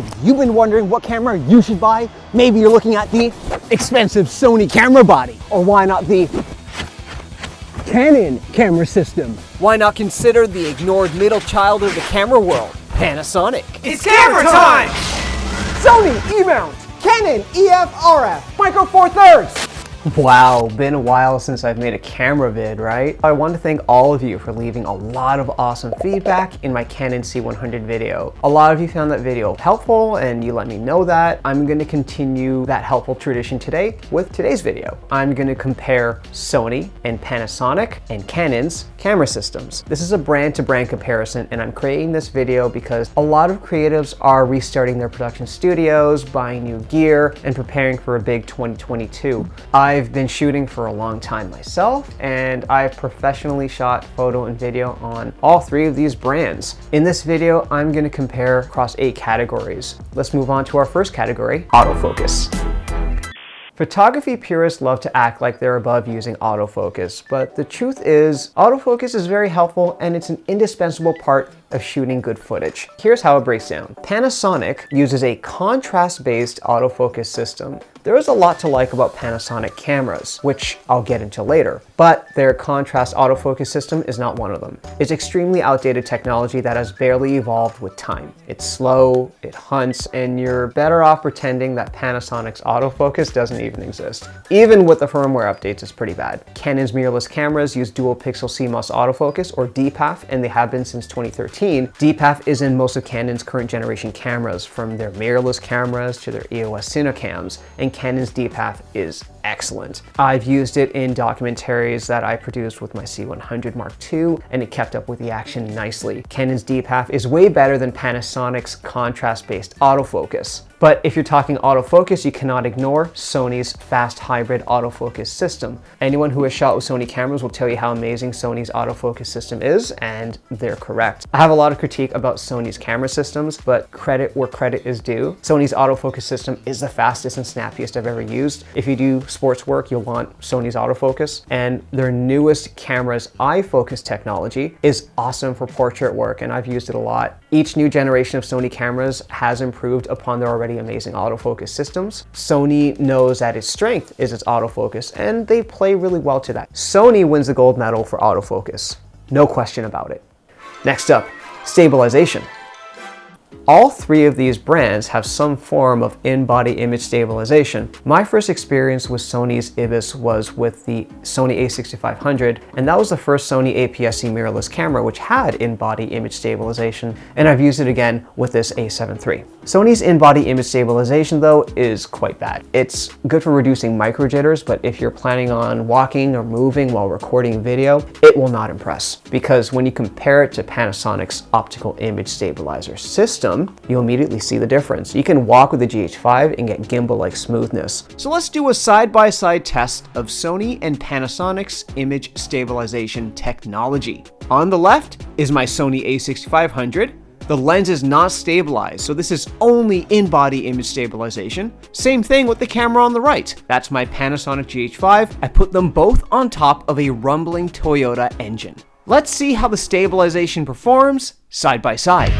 Have you been wondering what camera you should buy? Maybe you're looking at the expensive Sony camera body, or why not the Canon camera system? Why not consider the ignored middle child of the camera world, Panasonic? It's camera time! Sony E-mount, Canon EF-RF, Micro Four Thirds. Wow, been a while since I've made a camera vid, right? I want to thank all of you for leaving a lot of awesome feedback in my Canon C100 video. A lot of you found that video helpful and you let me know that. I'm going to continue that helpful tradition today with today's video. I'm going to compare Sony and Panasonic and Canon's camera systems. This is a brand-to-brand comparison, and I'm creating this video because a lot of creatives are restarting their production studios, buying new gear, and preparing for a big 2022. I've been shooting for a long time myself, and I've professionally shot photo and video on all three of these brands. In this video, I'm going to compare across 8 categories. Let's move on to our first category, autofocus. Photography purists love to act like they're above using autofocus, but the truth is, autofocus is very helpful and it's an indispensable part of shooting good footage. Here's how it breaks down. Panasonic uses a contrast-based autofocus system. There is a lot to like about Panasonic cameras, which I'll get into later, but their contrast autofocus system is not one of them. It's extremely outdated technology that has barely evolved with time. It's slow, it hunts, and you're better off pretending that Panasonic's autofocus doesn't even exist. Even with the firmware updates, it's pretty bad. Canon's mirrorless cameras use dual pixel CMOS autofocus, or DPAF, and they have been since 2013. DPAF is in most of Canon's current generation cameras, from their mirrorless cameras to their EOS Cinecams, and Canon's DPAF is excellent. I've used it in documentaries that I produced with my C100 Mark II, and it kept up with the action nicely. Canon's DPAF is way better than Panasonic's contrast-based autofocus. But if you're talking autofocus, you cannot ignore Sony's fast hybrid autofocus system. Anyone who has shot with Sony cameras will tell you how amazing Sony's autofocus system is, and they're correct. I have a lot of critique about Sony's camera systems, but credit where credit is due. Sony's autofocus system is the fastest and snappiest I've ever used. If you do sports work, you'll want Sony's autofocus, and their newest camera's iFocus technology is awesome for portrait work, and I've used it a lot. Each new generation of Sony cameras has improved upon their already amazing autofocus systems. Sony knows that its strength is its autofocus, and they play really well to that. Sony wins the gold medal for autofocus. No question about it. Next up, stabilization. All three of these brands have some form of in-body image stabilization. My first experience with Sony's IBIS was with the Sony a6500, and that was the first Sony APS-C mirrorless camera which had in-body image stabilization, and I've used it again with this a7 III. Sony's in-body image stabilization, though, is quite bad. It's good for reducing micro jitters, but if you're planning on walking or moving while recording video, it will not impress, because when you compare it to Panasonic's optical image stabilizer system, you'll immediately see the difference. You can walk with the GH5 and get gimbal-like smoothness. So let's do a side-by-side test of Sony and Panasonic's image stabilization technology. On the left is my Sony a6500. The lens is not stabilized, so this is only in-body image stabilization. Same thing with the camera on the right. That's my Panasonic GH5. I put them both on top of a rumbling Toyota engine. Let's see how the stabilization performs side by side.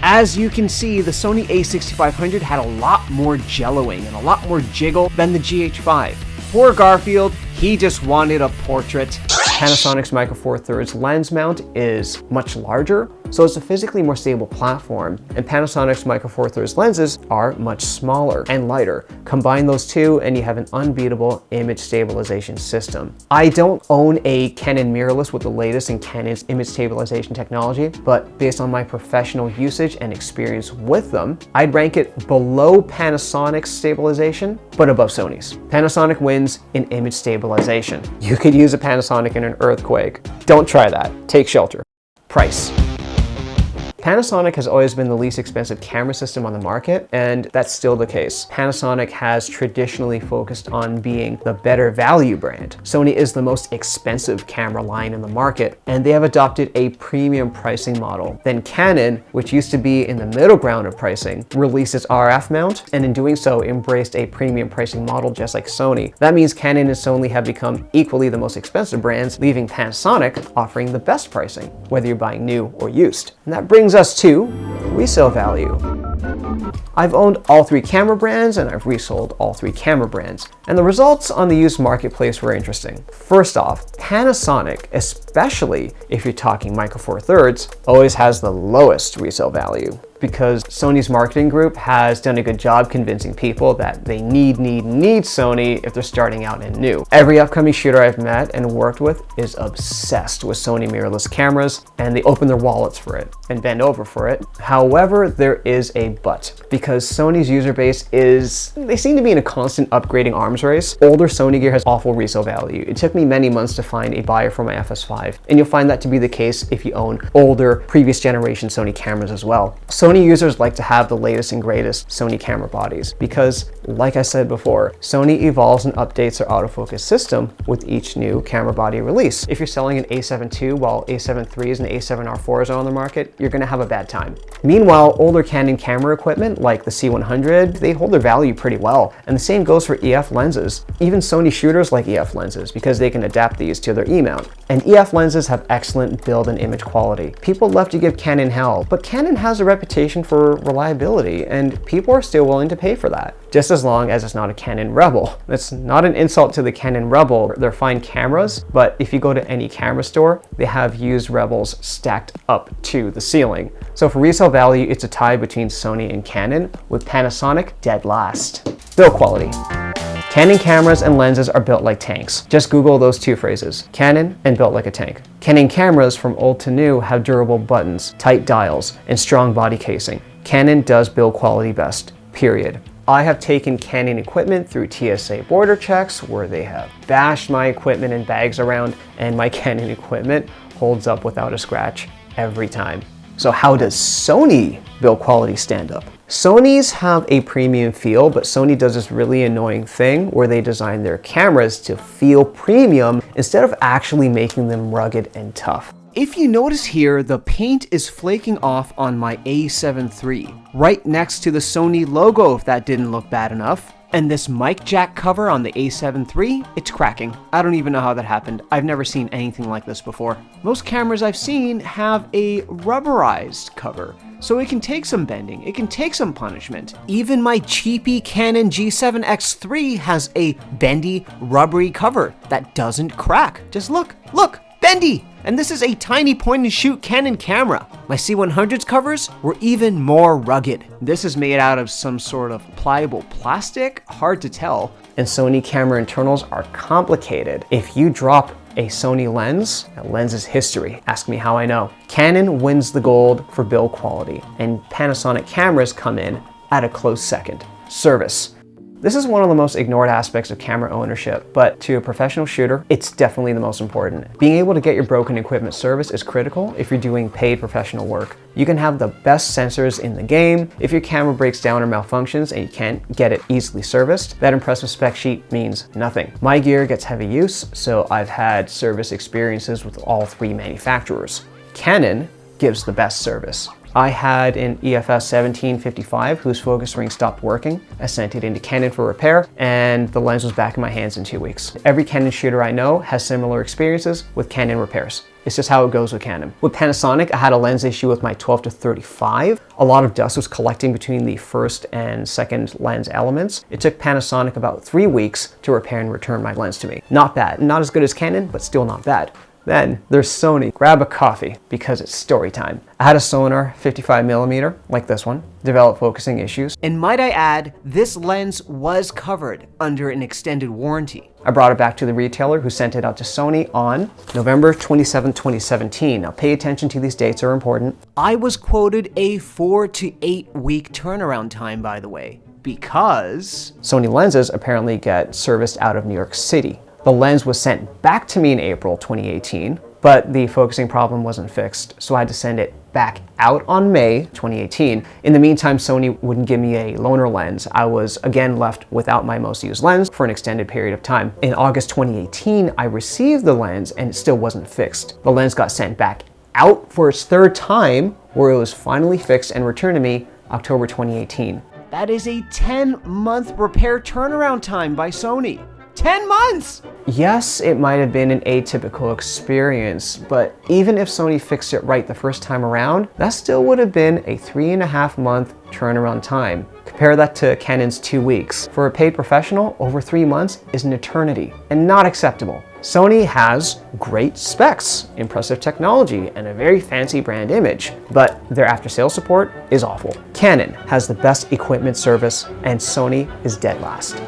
As you can see, the Sony a6500 had a lot more jelloing and a lot more jiggle than the GH5. Poor Garfield, he just wanted a portrait. Panasonic's Micro Four Thirds lens mount is much larger, so it's a physically more stable platform, and Panasonic's Micro Four Thirds lenses are much smaller and lighter. Combine those two and you have an unbeatable image stabilization system. I don't own a Canon mirrorless with the latest in Canon's image stabilization technology, but based on my professional usage and experience with them, I'd rank it below Panasonic's stabilization, but above Sony's. Panasonic wins in image stabilization. You could use a Panasonic in an earthquake. Don't try that. Take shelter. Price. Panasonic has always been the least expensive camera system on the market, and that's still the case. Panasonic has traditionally focused on being the better value brand. Sony is the most expensive camera line in the market, and they have adopted a premium pricing model. Then Canon, which used to be in the middle ground of pricing, released its RF mount, and in doing so embraced a premium pricing model just like Sony. That means Canon and Sony have become equally the most expensive brands, leaving Panasonic offering the best pricing, whether you're buying new or used. And that brings us to resale value. I've owned all three camera brands and I've resold all three camera brands. And the results on the used marketplace were interesting. First off, Panasonic, especially if you're talking Micro Four Thirds, always has the lowest resale value, because Sony's marketing group has done a good job convincing people that they need Sony if they're starting out and new. Every upcoming shooter I've met and worked with is obsessed with Sony mirrorless cameras, and they open their wallets for it and bend over for it. However, there is a but, because Sony's user base they seem to be in a constant upgrading arms race. Older Sony gear has awful resale value. It took me many months to find a buyer for my FS5, and you'll find that to be the case if you own older, previous generation Sony cameras as well. Sony users like to have the latest and greatest Sony camera bodies because, like I said before, Sony evolves and updates their autofocus system with each new camera body release. If you're selling an A7 II while A7 IIIs and A7R4s are on the market, you're going to have a bad time. Meanwhile, older Canon camera equipment like the C100, they hold their value pretty well, and the same goes for EF lenses. Even Sony shooters like EF lenses because they can adapt these to their E-mount. And EF lenses have excellent build and image quality. People love to give Canon hell, but Canon has a reputation for reliability, and people are still willing to pay for that, just as long as it's not a Canon Rebel. That's not an insult to the Canon Rebel. They're fine cameras, but if you go to any camera store, they have used Rebels stacked up to the ceiling. So for resale value, it's a tie between Sony and Canon, with Panasonic dead last. Build quality. Canon cameras and lenses are built like tanks. Just Google those two phrases, Canon and built like a tank. Canon cameras from old to new have durable buttons, tight dials, and strong body casing. Canon does build quality best, period. I have taken Canon equipment through TSA border checks where they have bashed my equipment in bags around, and my Canon equipment holds up without a scratch every time. So how does Sony build quality stand up? Sony's have a premium feel, but Sony does this really annoying thing where they design their cameras to feel premium instead of actually making them rugged and tough. If you notice here, the paint is flaking off on my A7 III, right next to the Sony logo if that didn't look bad enough. And this mic jack cover on the A7 III, it's cracking. I don't even know how that happened. I've never seen anything like this before. Most cameras I've seen have a rubberized cover, so it can take some bending, it can take some punishment. Even my cheapy Canon G7X III has a bendy, rubbery cover that doesn't crack. Just look, bendy! And this is a tiny point-and-shoot Canon camera. My C100's covers were even more rugged. This is made out of some sort of pliable plastic, hard to tell. And Sony camera internals are complicated. If you drop a Sony lens, that lens is history. Ask me how I know. Canon wins the gold for build quality, and Panasonic cameras come in at a close second. Service. This is one of the most ignored aspects of camera ownership, but to a professional shooter, it's definitely the most important. Being able to get your broken equipment serviced is critical if you're doing paid professional work. You can have the best sensors in the game. If your camera breaks down or malfunctions and you can't get it easily serviced, that impressive spec sheet means nothing. My gear gets heavy use, so I've had service experiences with all three manufacturers. Canon gives the best service. I had an EFS 1755 whose focus ring stopped working. I sent it into Canon for repair, and the lens was back in my hands in 2 weeks. Every Canon shooter I know has similar experiences with Canon repairs. It's just how it goes with Canon. With Panasonic, I had a lens issue with my 12-35. A lot of dust was collecting between the first and second lens elements. It took Panasonic about 3 weeks to repair and return my lens to me. Not bad. Not as good as Canon, but still not bad. Then there's Sony. Grab a coffee because it's story time. I had a Sonar 55mm, like this one, develop focusing issues. And might I add, this lens was covered under an extended warranty. I brought it back to the retailer who sent it out to Sony on November 27, 2017. Now pay attention to these dates, are important. I was quoted a 4 to 8 week turnaround time, by the way, because Sony lenses apparently get serviced out of New York City. The lens was sent back to me in April 2018. but the focusing problem wasn't fixed, so I had to send it back out on May 2018. In the meantime, Sony wouldn't give me a loaner lens. I was again left without my most used lens for an extended period of time. In August 2018, I received the lens and it still wasn't fixed. The lens got sent back out for its third time, where it was finally fixed and returned to me October 2018. That is a 10-month repair turnaround time by Sony. 10 months! Yes, it might have been an atypical experience, but even if Sony fixed it right the first time around, that still would have been a 3.5-month turnaround time. Compare that to Canon's 2 weeks. For a paid professional, over 3 months is an eternity and not acceptable. Sony has great specs, impressive technology, and a very fancy brand image, but their after-sales support is awful. Canon has the best equipment service, and Sony is dead last.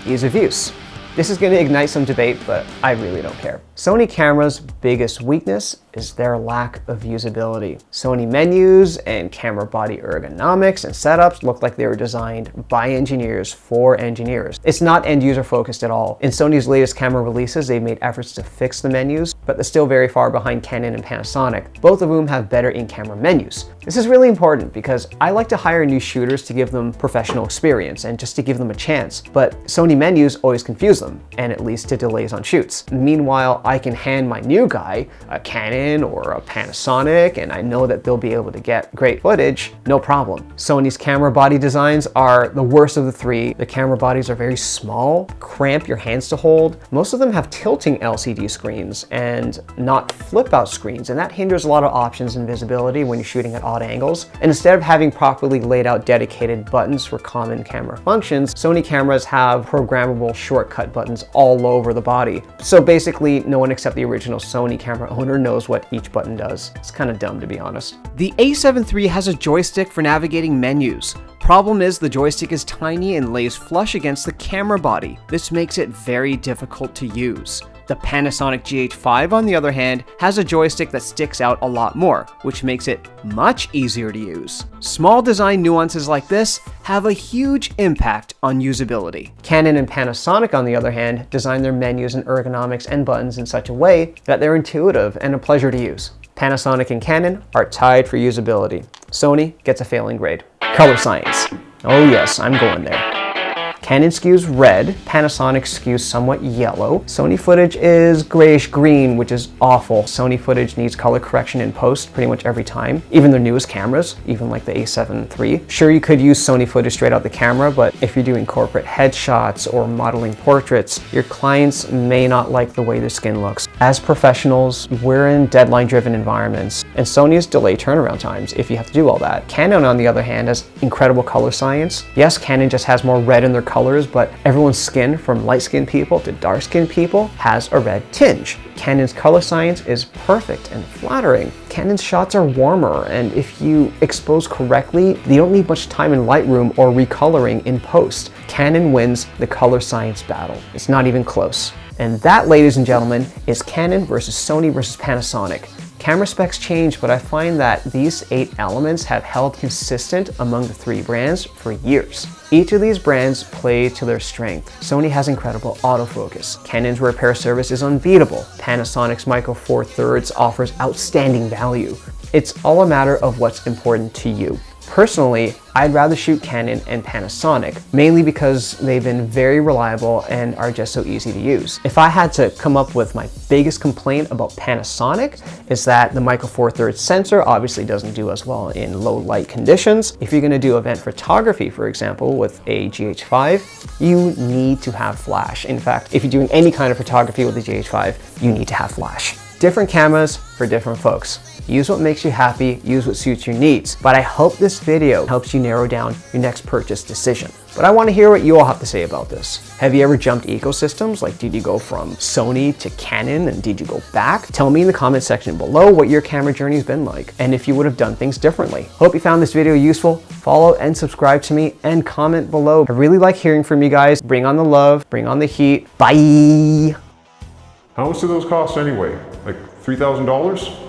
Ease of use. This is going to ignite some debate, but I really don't care. Sony camera's biggest weakness is their lack of usability. Sony menus and camera body ergonomics and setups look like they were designed by engineers for engineers. It's not end user focused at all. In Sony's latest camera releases, they've made efforts to fix the menus, but they're still very far behind Canon and Panasonic, both of whom have better in-camera menus. This is really important because I like to hire new shooters to give them professional experience and just to give them a chance, but Sony menus always confuse them, and it leads to delays on shoots. Meanwhile, I can hand my new guy a Canon or a Panasonic, and I know that they'll be able to get great footage, no problem. Sony's camera body designs are the worst of the three. The camera bodies are very small, cramp your hands to hold. Most of them have tilting LCD screens and not flip out screens, and that hinders a lot of options and visibility when you're shooting at odd angles. And instead of having properly laid out dedicated buttons for common camera functions, Sony cameras have programmable shortcut buttons all over the body. So basically, no one except the original Sony camera owner knows what each button does. It's kind of dumb, to be honest. The A7 III has a joystick for navigating menus. Problem is, the joystick is tiny and lays flush against the camera body. This makes it very difficult to use. The Panasonic GH5, on the other hand, has a joystick that sticks out a lot more, which makes it much easier to use. Small design nuances like this have a huge impact on usability. Canon and Panasonic, on the other hand, design their menus and ergonomics and buttons in such a way that they're intuitive and a pleasure to use. Panasonic and Canon are tied for usability. Sony gets a failing grade. Color science. Oh yes, I'm going there. Canon skews red, Panasonic skews somewhat yellow. Sony footage is grayish green, which is awful. Sony footage needs color correction in post pretty much every time. Even their newest cameras, even like the A7 III. Sure, you could use Sony footage straight out the camera, but if you're doing corporate headshots or modeling portraits, your clients may not like the way their skin looks. As professionals, we're in deadline-driven environments, and Sony's delay turnaround times if you have to do all that. Canon, on the other hand, has incredible color science. Yes, Canon just has more red in their colors, but everyone's skin, from light-skinned people to dark-skinned people, has a red tinge. Canon's color science is perfect and flattering. Canon's shots are warmer, and if you expose correctly, they don't need much time in Lightroom or recoloring in post. Canon wins the color science battle. It's not even close. And that, ladies and gentlemen, is Canon versus Sony versus Panasonic. Camera specs change, but I find that these 8 elements have held consistent among the 3 brands for years. Each of these brands play to their strength. Sony has incredible autofocus. Canon's repair service is unbeatable. Panasonic's Micro Four Thirds offers outstanding value. It's all a matter of what's important to you. Personally, I'd rather shoot Canon and Panasonic, mainly because they've been very reliable and are just so easy to use. If I had to come up with my biggest complaint about Panasonic, is that the Micro Four Thirds sensor obviously doesn't do as well in low light conditions. If you're going to do event photography, for example, with a GH5, you need to have flash. In fact, if you're doing any kind of photography with a GH5, you need to have flash. Different cameras for different folks. Use what makes you happy, use what suits your needs. But I hope this video helps you narrow down your next purchase decision. But I want to hear what you all have to say about this. Have you ever jumped ecosystems? Like, did you go from Sony to Canon, and did you go back? Tell me in the comment section below what your camera journey's been like, and if you would have done things differently. Hope you found this video useful. Follow and subscribe to me, and comment below. I really like hearing from you guys. Bring on the love, bring on the heat. Bye! How much do those cost anyway? Like $3,000?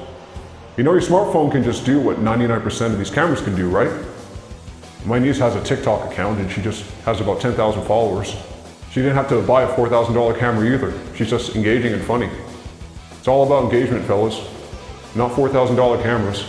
You know your smartphone can just do what 99% of these cameras can do, right? My niece has a TikTok account and she just has about 10,000 followers. She didn't have to buy a $4,000 camera either. She's just engaging and funny. It's all about engagement, fellas, not $4,000 cameras.